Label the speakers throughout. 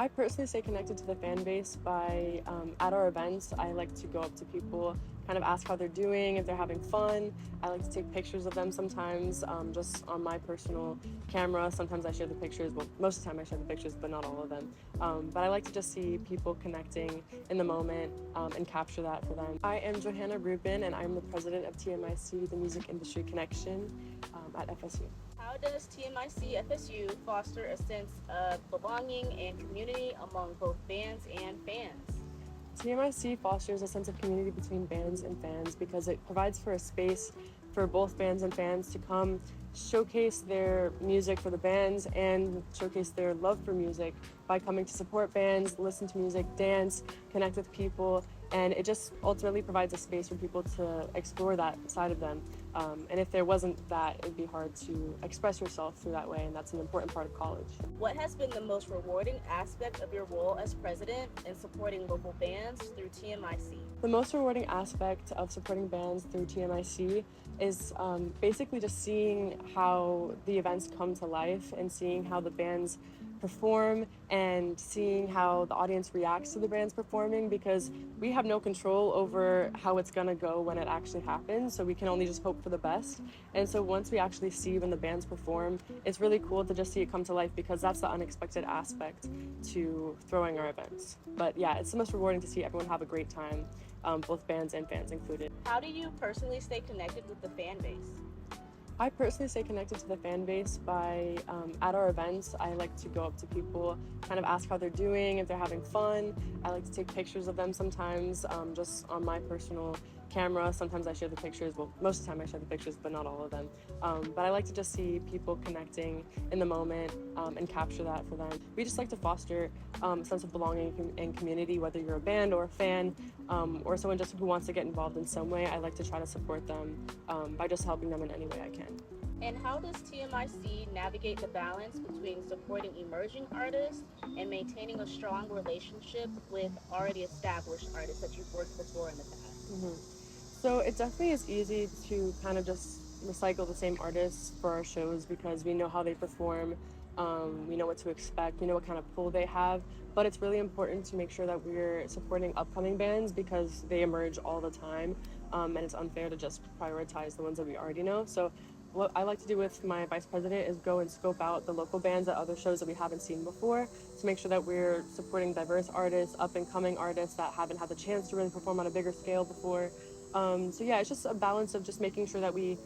Speaker 1: I personally stay connected to the fan base by, at our events, I like to go up to people, kind of ask how they're doing, if they're having fun. I like to take pictures of them sometimes, just on my personal camera. Sometimes I share the pictures, well, most of the time I share the pictures, but not all of them. But I like to just see people connecting in the moment and capture that for them. I am Johanna and I'm the president of TMIC, the Music Industry Connection at FSU.
Speaker 2: How does TMICFSU foster a sense of belonging and community among both bands and fans?
Speaker 1: TMIC fosters a sense of community between bands and fans because it provides for a space for both bands and fans to come showcase their music for the bands and showcase their love for music by coming to support bands, listen to music, dance, connect with people, and it just ultimately provides a space for people to explore that side of them. And if there wasn't that, it'd be hard to express yourself through that way, and that's an important part of college.
Speaker 2: What has been the most rewarding aspect of your role as president in supporting local bands through TMIC?
Speaker 1: The most rewarding aspect of supporting bands through TMIC is basically just seeing how the events come to life and seeing how the bands perform and seeing how the audience reacts to the bands performing, because we have no control over how it's gonna go when it actually happens, so we can only just hope for the best. And so once we actually see when the bands perform, it's really cool to just see it come to life, because that's the unexpected aspect to throwing our events. But yeah, it's the most rewarding to see everyone have a great time, both bands and fans included.
Speaker 2: How do you personally stay connected with the fan base?
Speaker 1: I personally stay connected to the fan base by, at our events, I like to go up to people, kind of ask how they're doing, if they're having fun. I like to take pictures of them sometimes, just on my personal camera. Sometimes I share the pictures, well, most of the time I share the pictures, but not all of them. But I like to just see people connecting in the moment and capture that for them. We just like to foster a sense of belonging and community, whether you're a band or a fan, or someone just who wants to get involved in some way. I like to try to support them by just helping them in any way I can.
Speaker 2: And how does TMIC navigate the balance between supporting emerging artists and maintaining a strong relationship with already established artists that you've worked before in the past?
Speaker 1: Mm-hmm. So it definitely is easy to kind of just recycle the same artists for our shows because we know how they perform, we know what to expect, we know what kind of pull they have, but it's really important to make sure that we're supporting upcoming bands because they emerge all the time, and it's unfair to just prioritize the ones that we already know. So what I like to do with my vice president is go and scope out the local bands at other shows that we haven't seen before to make sure that we're supporting diverse artists, up and coming artists that haven't had the chance to really perform on a bigger scale before. So yeah, it's just a balance of just making sure that we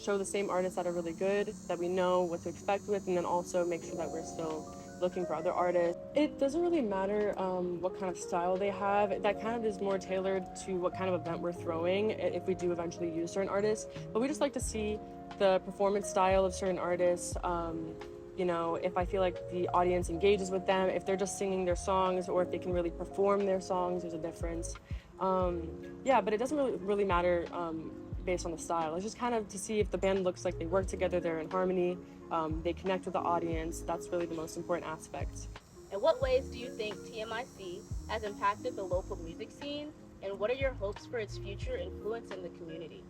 Speaker 1: show the same artists that are really good, that we know what to expect with, and then also make sure that we're still looking for other artists. It doesn't really matter what kind of style they have. That kind of is more tailored to what kind of event we're throwing if we do eventually use certain artists. But we just like to see the performance style of certain artists. You know, if I feel like the audience engages with them, if they're just singing their songs or if they can really perform their songs, there's a difference. Yeah, but it doesn't really matter based on the style. It's just kind of to see if the band looks like they work together, they're in harmony, they connect with the audience. That's really the most important aspect.
Speaker 2: In what ways do you think TMIC has impacted the local music scene, and what are your hopes for its future influence in the community?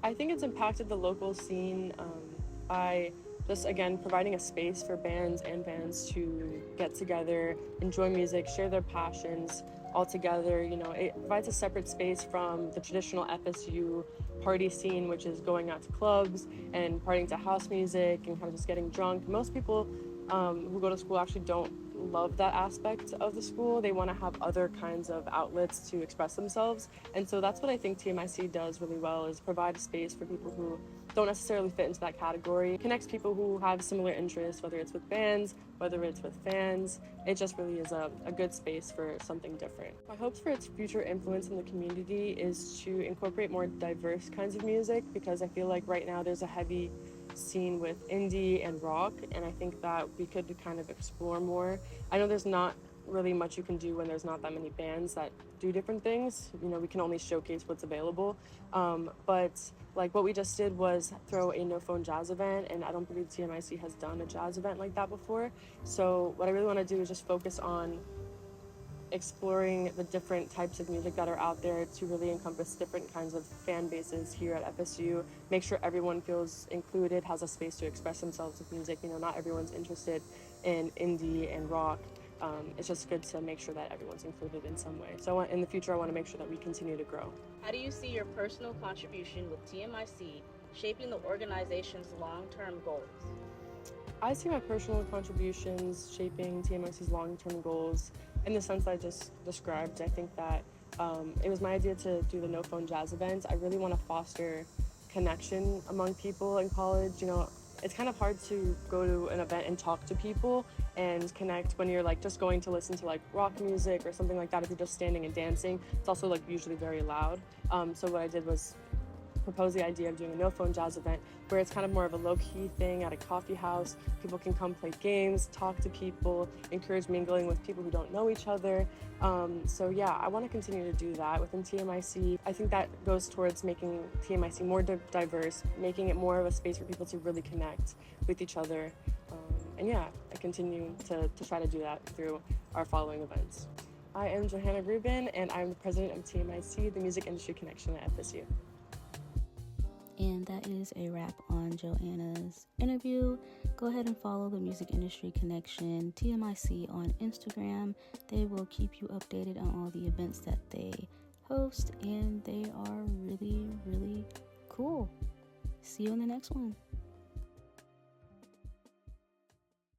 Speaker 1: I think it's impacted the local scene by just, again, providing a space for bands and fans to get together, enjoy music, share their passions all together. You know, it provides a separate space from the traditional FSU party scene, which is going out to clubs and partying to house music and kind of just getting drunk. Most people who go to school actually don't love that aspect of the school. They want to have other kinds of outlets to express themselves, and so that's what I think TMIC does really well, is provide a space for people who don't necessarily fit into that category. It connects people who have similar interests, whether it's with bands, whether it's with fans. It just really is a good space for something different. My hopes for its future influence in the community is to incorporate more diverse kinds of music, because I feel like right now there's a heavy scene with indie and rock, and I think that we could kind of explore more. I know there's not really much you can do when there's not that many bands that do different things. You know, we can only showcase what's available, but like what we just did was throw a no-phone jazz event, and I don't believe TMIC has done a jazz event like that before. So what I really want to do is just focus on exploring the different types of music that are out there to really encompass different kinds of fan bases here at FSU, make sure everyone feels included, has a space to express themselves with music. You know, not everyone's interested in indie and rock. it's just good to make sure that everyone's included in some way. So in the future, I want to make sure that we continue to grow.
Speaker 2: How do you see your personal contribution with TMIC shaping the organization's long-term goals?
Speaker 1: I see my personal contributions shaping TMIC's long-term goals in the sense that I just described. I think that it was my idea to do the No Phone Jazz events. I really want to foster connection among people in college. You know, it's kind of hard to go to an event and talk to people and connect when you're like just going to listen to like rock music or something like that. If you're just standing and dancing, it's also like usually very loud. So what I did was propose the idea of doing a no phone jazz event where it's kind of more of a low-key thing at a coffee house. People can come play games, talk to people, encourage mingling with people who don't know each other. So yeah, I want to continue to do that within TMIC. I think that goes towards making TMIC more diverse, making it more of a space for people to really connect with each other. And yeah, I continue to try to do that through our following events. I am Johanna and I'm the president of TMIC, the Music Industry Connection at FSU.
Speaker 3: And that is a wrap on Johanna's interview. Go ahead and follow the Music Industry Connection, TMIC, on Instagram. They will keep you updated on all the events that they host, and they are really, really cool. See you in the next one.